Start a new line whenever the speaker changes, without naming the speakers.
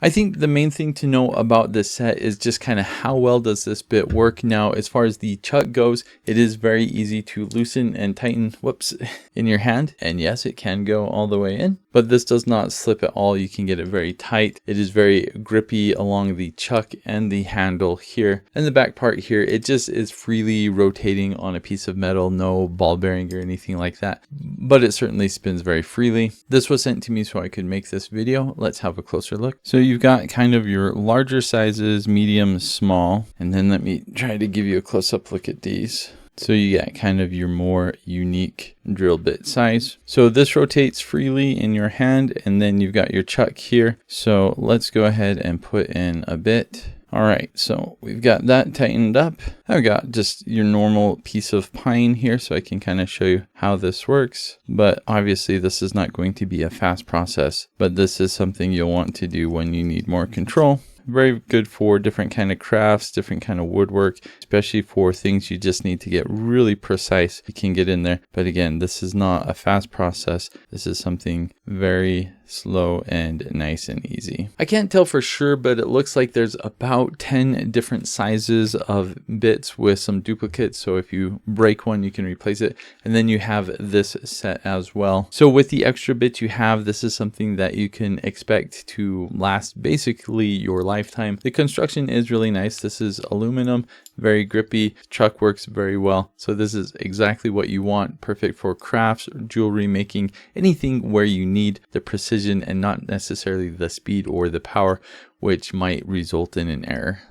I think the main thing to know about this set is just kind of how well does this bit work. Now, as far as the chuck goes, it is very easy to loosen and tighten, in your hand. And yes, it can go all the way in, but this does not slip at all. You can get it very tight. It is very grippy along the chuck and the handle here. And the back part here, it just is freely rotating on a piece of metal, no ball bearing or anything like that, but it certainly spins very freely. This was sent to me so I could make this video. Let's have a closer look. So you've got kind of your larger sizes, medium, small, and then let me try to give you a close-up look at these. So you got kind of your more unique drill bit size. So this rotates freely in your hand, and then you've got your chuck here. So let's go ahead and put in a bit. All right, so we've got that tightened up. I've got just your normal piece of pine here, so I can kind of show you how this works. But obviously this is not going to be a fast process, but this is something you'll want to do when you need more control. Very good for different kind of crafts, different kind of woodwork, especially for things you just need to get really precise. You can get in there. But again, this is not a fast process. This is something very slow and nice and easy. I can't tell for sure, but it looks like there's about 10 different sizes of bits with some duplicates. So if you break one, you can replace it. And then you have this set as well. So with the extra bits you have, this is something that you can expect to last basically your lifetime. The construction is really nice. This is aluminum, very grippy. Chuck works very well. So this is exactly what you want. Perfect for crafts, jewelry making, anything where you need the precision and not necessarily the speed or the power, which might result in an error.